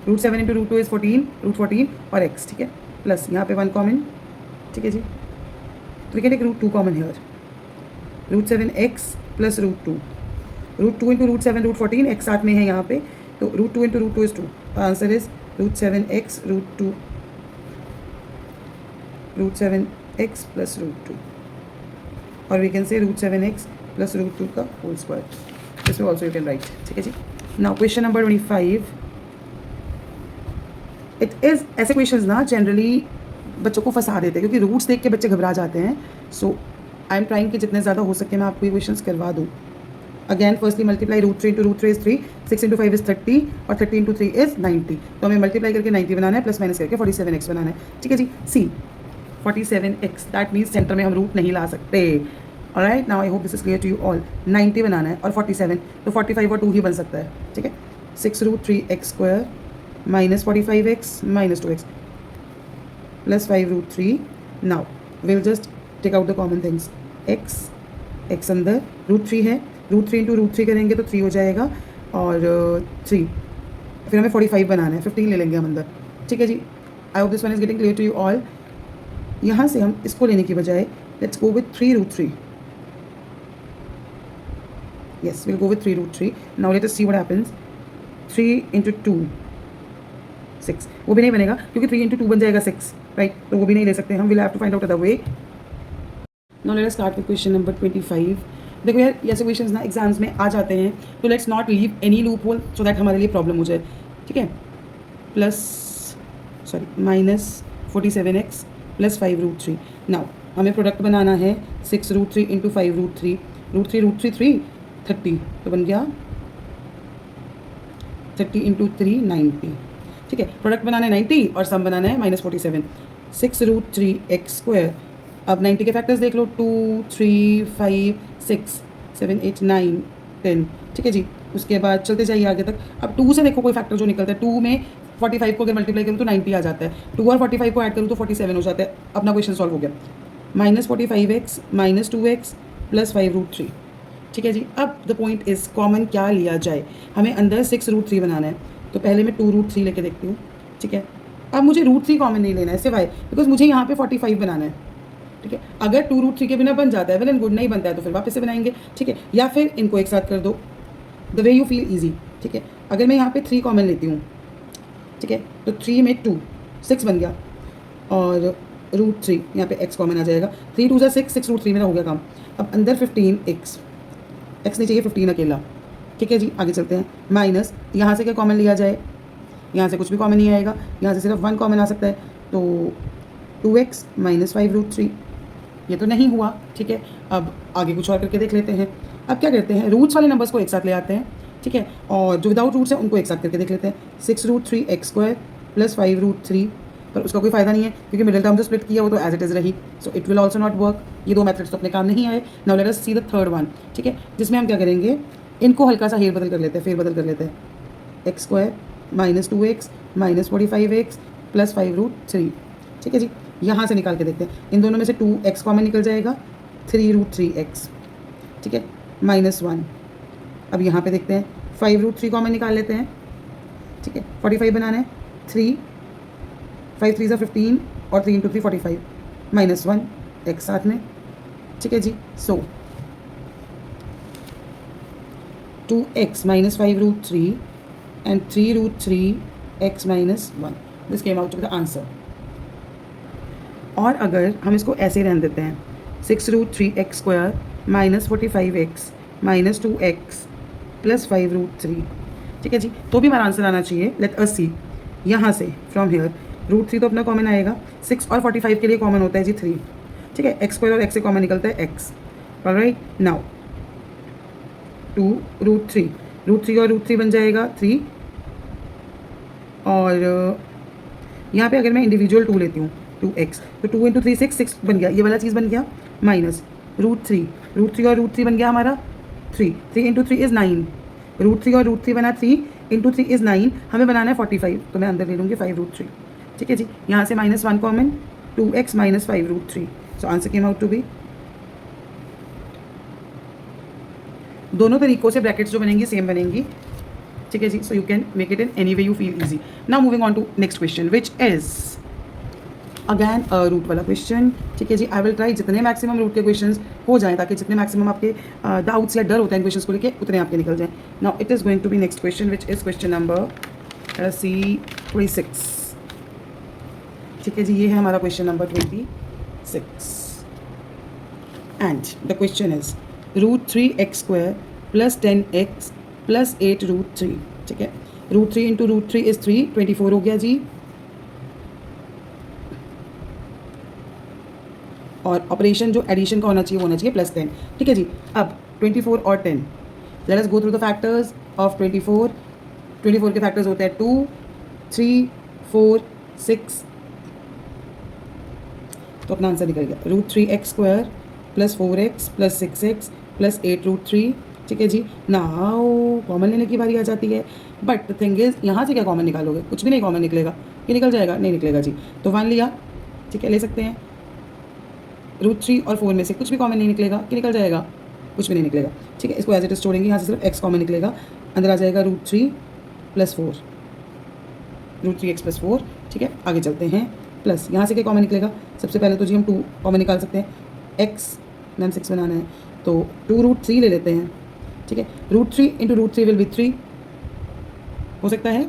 √7 इंटू √2 इज़ 14, √14 और x, ठीक है, प्लस यहाँ पे 1 कॉमन, ठीक है जी, तो we can take √2 common here, √7x plus √2, √2 into √7 √14, x साथ में है यहाँ पे, तो √2 into √2 is 2, answer is √7x √7x plus √2, और we can say √7x plus √2 का होल स्क्वायर, दिस में ऑल्सो यू कैन राइट, ठीक है जी। Now question number 25, it is, ऐसे क्वेश्चंस ना जनरली बच्चों को फंसा देते हैं क्योंकि रूट्स देख के बच्चे घबरा जाते हैं, सो आई एम ट्राइंग कि जितने ज़्यादा हो सके मैं आपको ये क्वेश्चंस करवा दूँ। Again firstly multiply √3 into √3 is 3, 6 into 5 is 30 और 30 इंटू 3 इज़ 90, तो हमें मल्टीप्लाई करके 90 बनाना है, प्लस माइनस करके 47x बनाना है, ठीक है जी। See 47x, that means centre में हम रूट नहीं ला सकते। Alright, now I hope this is clear to you all. 90 बनाना है और 47, तो 45 और 2 ही बन सकता है, ठीक है। 6√3x² minus 45x minus 2x plus 5√3। Now will just take out the common things, x अंदर, √3 है, √3 इंटू √3 करेंगे तो 3 हो जाएगा, और 3, फिर हमें 45 बनाना है, 15 ले लेंगे हम अंदर, ठीक है जी। I hope this one is getting clear to you all. यहाँ से हम इसको लेने की बजाय let's go with 3√3, yes we'll go with 3√3। now let us see what happens, 3 into 2 6, वो भी नहीं बनेगा क्योंकि 3 into 2 बन जाएगा 6, राइट, तो वो भी नहीं ले सकते हम, we'll have to find out other way। now let us start with question number 25। देखो यार, ऐसे क्वेश्चंस ना एग्जाम्स में आ जाते हैं, तो let's not leave any loop hole so that हमारे लिए प्रॉब्लम हो जाए, ठीक है। Minus 47x plus 5√3। नाउ हमें प्रोडक्ट बनाना है 6√3 इंटू 5√3, √3 3 30, तो बन गया 30 इंटू 3 90, ठीक है। प्रोडक्ट बनाना है 90 और सम बनाना है -47, 6√3x²। अब 90 के फैक्टर्स देख लो, 2 3 5 6 7 8 9 10, ठीक है जी। उसके बाद चलते जाइए आगे तक। अब 2 से देखो कोई फैक्टर जो निकलता है, 2 में 45 को अगर मल्टीप्लाई करूँ तो 90 आ जाता है, 2 और 45 को ऐड करूँ तो 47 हो जाता है। अपना क्वेश्चन सॉल्व हो गया, -45x माइनस 2x प्लस 5√3, ठीक है जी। अब द पॉइंट इज कॉमन क्या लिया जाए, हमें अंदर 6√3 बनाना है, तो पहले मैं 2√3 लेके देखती हूँ, ठीक है। अब मुझे √3 कॉमन नहीं लेना है सिवाय, बिकॉज मुझे यहाँ पे 45 बनाना है, ठीक है। अगर 2√3 के बिना बन जाता है वेल एंड गुड, नहीं बनता है तो फिर वापस से बनाएंगे, ठीक है, या फिर इनको एक साथ कर दो, the way you feel easy, ठीक है। अगर मैं यहाँ पे 3 कॉमन लेती हूँ, ठीक है, तो 3 में 2 6 बन गया, और √3 यहाँ पे x कॉमन आ जाएगा, 3 2 6 6√3 मेरा हो गया काम। अब अंदर 15x नहीं चाहिए, 15 अकेला, ठीक है जी। आगे चलते हैं, माइनस यहाँ से क्या कॉमन लिया जाए, यहाँ से कुछ भी कॉमन नहीं आएगा, यहाँ से सिर्फ 1 कॉमन आ सकता है, तो 2x माइनस 5√3, ये तो नहीं हुआ, ठीक है। अब आगे कुछ और करके देख लेते हैं। अब क्या करते हैं, रूट्स वाले नंबर्स को एक साथ ले आते हैं, ठीक है, और जो विदाउट रूट्स हैं उनको एक साथ करके देख लेते हैं। 6√3x² प्लस 5√3, पर उसका कोई फ़ायदा नहीं है क्योंकि मिडिल टर्म जो स्प्लिट किया वो तो एज इट इज़ रही, so it will also not work. ये 2 मेथड्स तो अपने काम नहीं आए। Now let us see the third one, ठीक है, जिसमें हम क्या करेंगे, इनको हल्का सा फेरबदल कर लेते हैं, x² minus 2x minus 45x plus 5√3, ठीक है जी। यहाँ से निकाल के देखते हैं, इन दोनों में से 2x कॉमन निकल जाएगा, 3√3x, ठीक है, -1। अब यहाँ पे देखते हैं 5√3 कॉमन निकाल लेते हैं, ठीक है, 45 बनाना है, 3 5 3 15 और 3 इंटू 3 45 -1 x साथ में, ठीक है जी। So 2x minus 5√3 and 3√3x minus 1, this came out to the answer. और अगर हम इसको ऐसे रहने देते हैं, 6√3x² minus 45x minus 2x plus 5√3, ठीक है जी, तो भी हमारा आंसर आना चाहिए। लेट अस सी, यहाँ से फ्रॉम हियर √3 तो अपना कॉमन आएगा, 6 और 45 के लिए कॉमन होता है जी 3, ठीक है, x² और x से कॉमन निकलता है x, ऑलराइट। नाउ 2√3 और √3 बन जाएगा 3, और यहाँ पे अगर मैं इंडिविजुअल 2 लेती हूँ 2x, तो 2 इंटू 3 6 बन गया, ये वाला चीज़ बन गया, माइनस √3 और √3 बन गया हमारा 3 इंटू 3 इज़ 9, √3 और √3 बना 3 इंटू 3 इज़ 9, हमें बनाना है 45, तो मैं अंदर ले लूँगी 5√3, ठीक है जी। यहाँ से -1 common, 2x minus 5√3, so answer came out to be. दोनों तरीक़ों से ब्रैकेट्स जो बनेंगी सेम बनेंगी, ठीक है जी. So you can make it in any way you feel easy. Now moving on to next question which is again root वाला क्वेश्चन. ठीक है जी. आई विल ट्राई जितने मैक्सिमम रूट के क्वेश्चंस हो जाएं ताकि जितने मैक्सिमम आपके डाउट्स या डर होते हैं क्वेश्चंस को लेके उतने आपके निकल जाएं. Now it is going to be next question which is question number C26. ठीक है जी. ये है हमारा question number 26 and the question is √3x² plus 10x plus 8 √3. ठीक है. √3 इंटू √3 इज 3, 24 हो गया जी. और ऑपरेशन जो एडिशन का होना चाहिए वो होना चाहिए +10. ठीक है जी. अब 24 और 10, let us go through the factors of 24. 24 के फैक्टर्स होते हैं 2, 3, 4, 6. तो अपना आंसर निकल गया √3x² plus 4x plus 6x plus 8 √3. ठीक है जी. नाउ कॉमन लेने की बारी आ जाती है. बट द थिंग इज यहाँ से क्या कॉमन निकालोगे? कुछ भी नहीं कॉमन निकलेगा. ये निकल जाएगा? नहीं निकलेगा जी. तो 1 लिया. ठीक है, ले सकते हैं. √3 और 4 में से कुछ भी कॉमन नहीं निकलेगा. कि निकल जाएगा? कुछ भी नहीं निकलेगा. ठीक है. इसको एज इट इज छोड़ेंगे. यहाँ से सिर्फ x कॉमन निकलेगा. अंदर आ जाएगा √3 + 4, √3x + 4. ठीक है. आगे चलते हैं. प्लस यहाँ से क्या कॉमन निकलेगा? सबसे पहले तो जी हम 2 कॉमन निकाल सकते हैं. x मैम 6 बनाना है तो 2 √3 ले लेते हैं. ठीक है. √3 इंटू √3 विल बी 3 हो सकता है.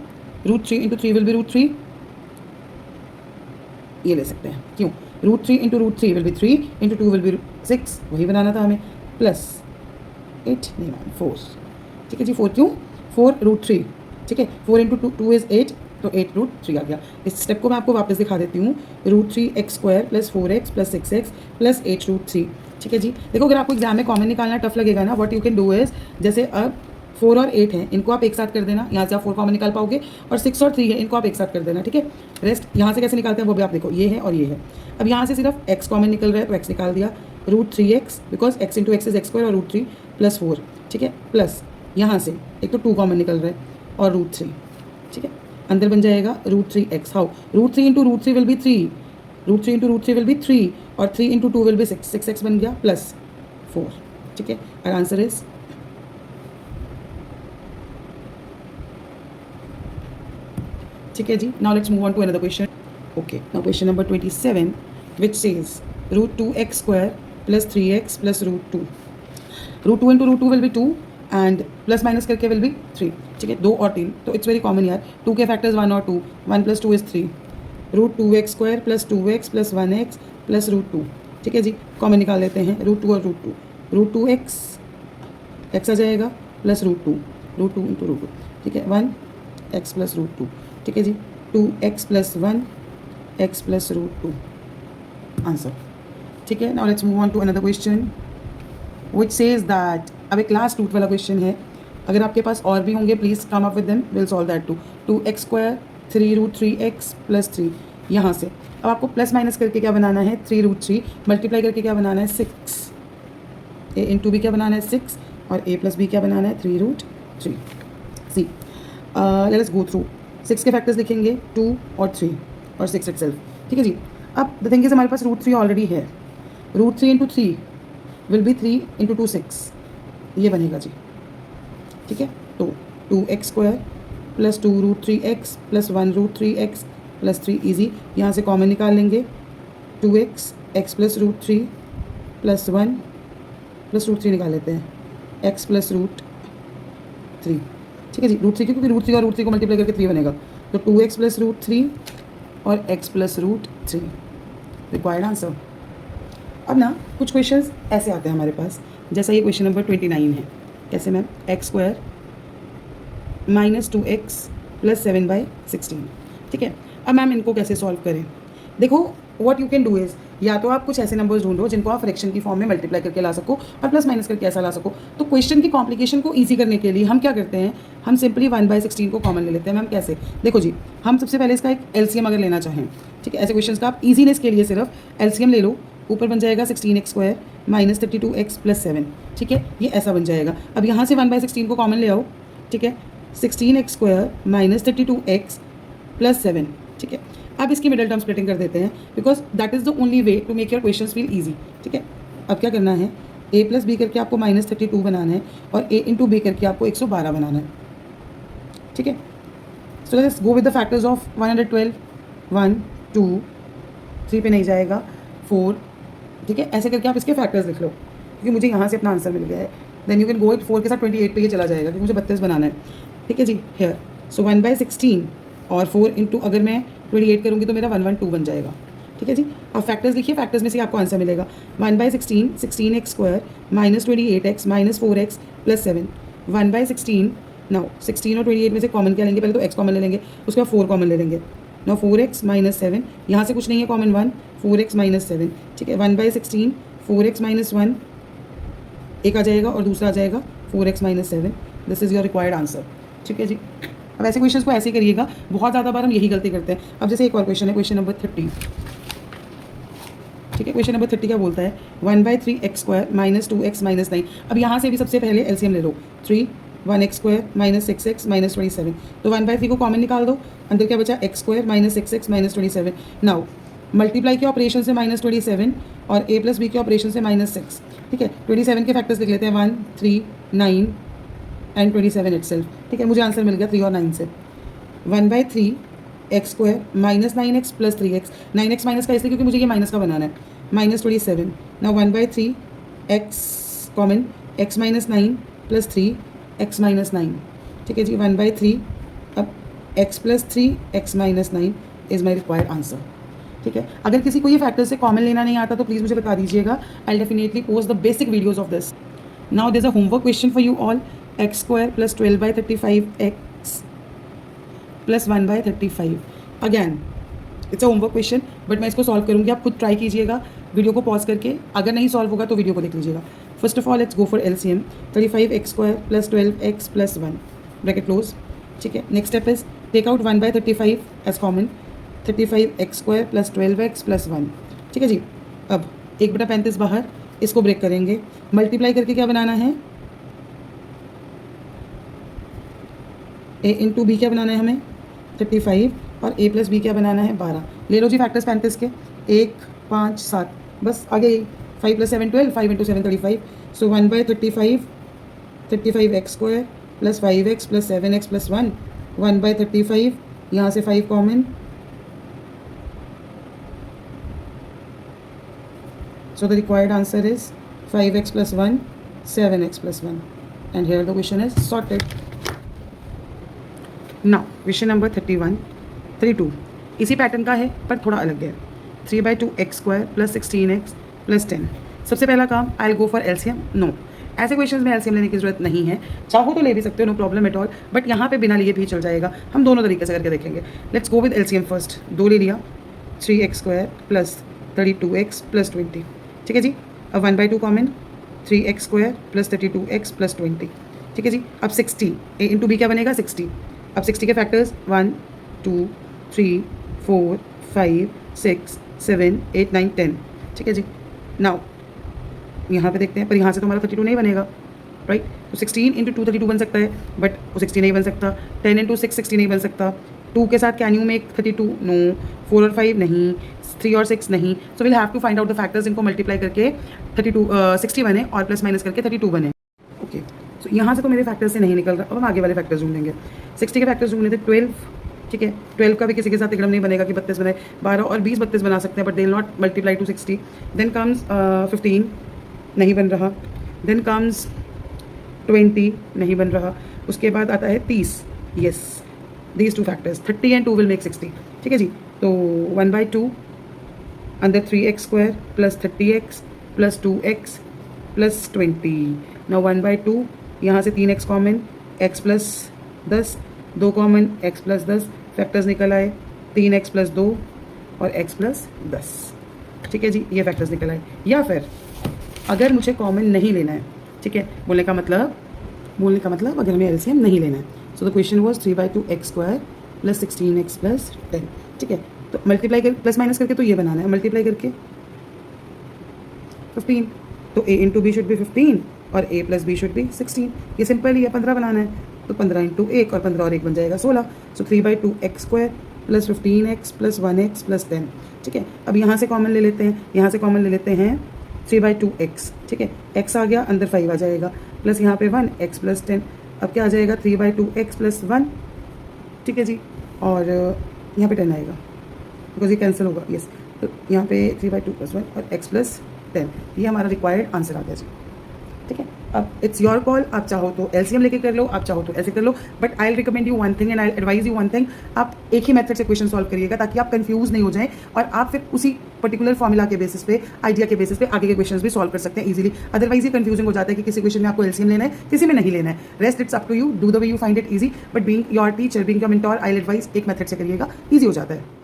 √3 इंटू 3 विल बी √3. ये ले सकते हैं. क्यों? √3 into √3 will be 3 into 2 will B 6. वही बनाना था हमें. प्लस 8 नहीं मैम 4. ठीक है जी. 4 क्यों? 4 √3. ठीक है. 4 इंटू 2 इज़ 8 तो 8 √3 आ गया. इस स्टेप को मैं आपको वापस दिखा देती हूँ. √3x² plus 4x plus 6x plus 8 √3. ठीक है जी. देखो अगर आपको एग्जाम में कॉमन निकालना टफ लगेगा ना, what you can do is, जैसे अब 4 और 8 हैं, इनको आप एक साथ कर देना. यहाँ से आप 4 कॉमन निकाल पाओगे. और 6 और 3 है, इनको आप एक साथ कर देना. ठीक है. रेस्ट यहाँ से कैसे निकालते हैं वो भी आप देखो. ये है और ये है. अब यहाँ से सिर्फ x कॉमन निकल रहा है तो x निकाल दिया. √3x because x into x is x² और √3 + 4. ठीक है. प्लस यहाँ से एक तो 2 कॉमन निकल रहा है और √3. ठीक है. अंदर बन जाएगा √3x. How? √3 into √3 will be 3. √3 into √3 will be 3 और 3 इंटू 2 विल बी 6. 6x बन गया प्लस 4. ठीक है. और आंसर इज ठीक है जी. Now let's move on to another question. Okay. Now question number 27 which says √2x² plus 3x plus √2. √2 into √2 will be 2 and plus minus करके विल बी 3. ठीक है. 2 और 3 तो इट्स वेरी कॉमन यार. 2 के फैक्टर्स 1 और 2. 1 + 2 is 3. √2x² plus 2x plus 1x plus √2. ठीक है जी. कॉमन निकाल लेते हैं. √2 और √2. √2x x आ जाएगा प्लस √2. √2 इंटू √2. ठीक है. 1x plus √2. ठीक है जी. 2x plus 1 x plus √2 answer. ठीक है. Now let's move on to another question which says that. अब एक लास्ट रूट वाला क्वेश्चन है. अगर आपके पास और भी होंगे please come up with them, will solve that too. 2x² 3 √3x plus 3. यहाँ से अब आपको प्लस माइनस करके क्या बनाना है? 3 √3 मल्टीप्लाई करके क्या बनाना है? 6. a इंटू बी क्या बनाना है? 6 और a प्लस बी क्या बनाना है? 3 √3. सी लेट अस गो थ्रू. 6 के फैक्टर्स लिखेंगे 2 और 3 और 6 itself. ठीक है जी. अब द थिंग इज हमारे पास √3 ऑलरेडी है. √3 इंटू 3 विल बी 3 इंटू 2 6. ये बनेगा जी. ठीक है. तो 2x² plus 2 √3x plus 1 √3x plus 3 easy. यहाँ से कॉमन निकाल लेंगे. 2x x plus √3 plus 1 plus √3 निकाल लेते हैं. x plus √3. ठीक है जी. √3 क्योंकि √3 और √3 को मल्टीप्लाई करके 3 बनेगा. तो 2x प्लस √3 और x प्लस √3 रिक्वायर्ड आंसर. अब ना कुछ क्वेश्चंस ऐसे आते हैं हमारे पास, जैसा ये क्वेश्चन नंबर 29 है. कैसे ma'am? x² minus 2x plus 7/16. ठीक है. अब मैम इनको कैसे सॉल्व करें? देखो what you can do is, या तो आप कुछ ऐसे नंबर्स ढूंढो जिनको आप फ्रैक्शन की फॉर्म में मल्टीप्लाई करके ला सको और प्लस माइनस करके ऐसा ला सको. तो क्वेश्चन की कॉम्प्लिकेशन को ईजी करने के लिए हम क्या करते हैं? हम सिंपली 1/16 को कॉमन ले लेते हैं. मैम कैसे? देखो जी, हम सबसे पहले इसका एक LCM अगर लेना चाहें. ठीक है. ऐसे क्वेश्चन का आप ईजीनेस के लिए सिर्फ LCM ले लो. ऊपर बन जाएगा 16x² माइनस 32x प्लस 7. ठीक है. ये ऐसा बन जाएगा. अब यहाँ से 1/16 को कॉमन ले आओ. ठीक है. 16x² minus 32x plus 7. ठीक है. अब इसकी मिडल टर्म स्प्लिटिंग कर देते हैं because that is the only way to make your question feel easy. ठीक है. अब क्या करना है? a प्लस बी करके आपको -32 बनाना है और a इंटू बी करके आपको 112 बनाना है. ठीक है। सो let's go with the factors of 112, 1 2 3 पे नहीं जाएगा, 4, ठीक है। ऐसे करके आप इसके फैक्टर्स लिख लो, क्योंकि मुझे यहाँ से अपना आंसर मिल गया है। Then you can go it 4 के साथ 28 पे ये चला जाएगा, क्योंकि मुझे 32 बनाना है, ठीक है जी। हेयर सो 1/16 और 4 इंटू अगर मैं 28 करूँगी तो मेरा 112 बन जाएगा, ठीक है जी। अब फैक्टर्स लिखिए, फैक्टर्स में से आपको आंसर मिलेगा 1/16 16x² minus 28x minus 4x plus 7 1/16। Now 16 और 28 में से कॉमन क्या लेंगे, पहले तो x कॉमन ले लेंगे, उसके बाद 4 कॉमन ले लेंगे। नाउ 4x माइनस 7, यहाँ से कुछ नहीं है कॉमन 1, 4x माइनस 7, ठीक है। 1/16 4x माइनस 1 एक आ जाएगा और दूसरा आ जाएगा 4x minus 7। This is your required answer, ठीक है जी। अब ऐसे क्वेश्चन को ऐसे ही करिएगा, बहुत ज़्यादा बार हम यही गलती करते हैं। अब जैसे एक और क्वेश्चन है, क्वेश्चन नंबर 30, ठीक है। क्वेश्चन नंबर 30 क्या बोलता है, 1/3x² माइनस 2x माइनस 9। अब यहाँ से भी सबसे पहले एलसीएम ले लो, 3 1x² माइनस 6x माइनस 27। तो 1/3 को कॉमन निकाल दो, अंदर क्या बचा x² minus 6x minus 27। Now multiply के ऑपरेशन से माइनस 27 और a प्लस बी के ऑपरेशन से माइनस 6, ठीक है। 27 के फैक्टर्स लिख लेते हैं, 1 3 9 एंड 27 इटसेल्फ, ठीक है। मुझे आंसर मिल गया 3 और 9 से। 1/3 x² minus 9x plus 3x, 9x minus का इसलिए क्योंकि मुझे ये माइनस का बनाना है, minus 27। Now 1/3 x common, x minus 9 plus 3 x minus 9, ठीक है जी। 1/3 अब x plus 3 x minus 9 is my required answer, ठीक है। अगर किसी को ये फैक्टर से कॉमन लेना नहीं आता तो प्लीज़ मुझे बता दीजिएगा, I definitely post the basic videos of this. Now there is a homework question for you all, x² plus 12/35x plus 1/35। Again it's a homework question, but मैं इसको सॉल्व करूँगी, आप खुद ट्राई कीजिएगा वीडियो को पॉज करके। अगर नहीं सॉल्व होगा तो वीडियो को देख लीजिएगा। First of all let's go for LCM, 35x² plus 12x plus 1 bracket close, ठीक है। Next step is take out 1/35 as common, 35x² plus 12x plus 1, ठीक है जी। अब 1/35 बाहर, इसको ब्रेक करेंगे, मल्टीप्लाई करके क्या बनाना है, a इंटू बी क्या बनाना है हमें 35 और a प्लस बी क्या बनाना है 12। ले लो जी फैक्टर्स 35 के, 1 5 7, बस आगे 5 + 7 12, 5 × 7 35। सो 1/35 35x² plus 5x plus 7x plus 1, 1/35 यहाँ से 5 common, so the required answer is 5x plus 1 7x plus 1, and here the question is sorted. Now question number 31 32 इसी पैटर्न का है पर थोड़ा अलग है, 3/2x² प्लस 16x प्लस 10। सबसे पहला काम, I will go for LCM. No, ऐसे क्वेश्चंस में एलसीएम लेने की जरूरत नहीं है, चाहो तो ले भी सकते हो, no problem at all, but यहाँ पे बिना लिए भी चल जाएगा। हम दोनों तरीके से करके देखेंगे। Let's go with LCM first. 2 ले लिया, 3x² प्लस 32x प्लस 20, ठीक है जी। अब 1/2 common, 3x² plus 32x plus 20, ठीक है जी। अब 60 a इंटू बी क्या बनेगा 60। अब 60 के फैक्टर्स 1 2 3 4 5 6 7 8 9 10, ठीक है जी। नाउ यहाँ पे देखते हैं, पर यहाँ से तो हमारा 32 नहीं बनेगा, राइट। तो 16 इंटू 2 32 बन सकता है, बट वो 60 नहीं बन सकता। 10 इंटू 6 60 नहीं बन सकता। 2 के साथ कैन यू मेक 32? नो। 4 और 5 नहीं, 3 और 6 नहीं। So will have to find out the factors, इनको मल्टीप्लाई करके 60 बने और प्लस माइनस करके 32 बने। ओके, सो यहाँ से तो मेरे फैक्टर्स से नहीं निकल रहा। अब हम आगे वाले फैक्टर्स ढूंढेंगे। 60 के फैक्टर्स ढूंढ लेते, 12, ठीक है। 12 का भी किसी के साथ एकदम नहीं बनेगा कि 32 बने, 12 और 20 32 बना सकते हैं, but they will not multiply to 60। Then comes 15, नहीं बन रहा। देन कम्स 20, नहीं बन रहा। उसके बाद आता है 30, yes, these two factors 30 and 2 will make 60, ठीक है जी। तो 1/2 अंदर 3x² plus 30x plus 2x plus 20। Now 1/2 यहाँ से 3x common, x plus 10, 2 common, x plus 10, factors निकल आए 3x प्लस 2 और x प्लस 10, ठीक है जी। ये फैक्टर्स निकल आए। या फिर अगर मुझे कॉमन नहीं लेना है, ठीक है, बोलने का मतलब अगर हमें एलसीएम नहीं लेना है। So the question was 3/2x² plus 16x plus 10, ठीक है। तो मल्टीप्लाई कर प्लस माइनस करके तो ये बनाना है, मल्टीप्लाई करके 15, तो a into b should be 15 और a plus b should be 16। ये सिंपल ही है, 15 बनाना है, तो 15 इंटू 1 और 15 और 1 बन जाएगा 16। सो 3/2x² plus 15x plus 1x plus 10, ठीक है। अब यहाँ से कॉमन ले लेते हैं, 3/2x, ठीक है। x आ गया, अंदर 5 आ जाएगा, प्लस यहाँ पे 1 x प्लस 10। अब क्या आ जाएगा 3/2x प्लस 1 ठीक है जी। और यहाँ पे 10 आएगा बिकॉज ये कैंसिल होगा, यस। तो यहाँ पे 3/2+1 और x+10, ये हमारा रिक्वायर्ड आंसर आ गया जी। ठीक है, अब इट्स योर कॉल, आप चाहो तो एलसीएम लेके कर लो, आप चाहो तो ऐसे कर लो, but I will recommend you one thing and I advise you one thing, आप एक ही मेथड से क्वेश्चन सॉल्व करिएगा ताकि आप कंफ्यूज नहीं हो जाएं और आप फिर उसी पर्टिकुलर फॉर्मूला के बेसिस पे, आइडिया के बेसिस पे आगे के क्वेश्चंस भी सॉल्व कर सकते हैं इजीली। अदरवाइज ये कंफ्यूजिंग हो जाता है कि किसी क्वेश्चन में आपको एलसीएम लेना है, किसी में नहीं लेना है। Rest it's up to you, do the way you find it easy, but being your teacher, being your mentor, I advise एक मेथड से करिएगा, ईजी हो जाता है।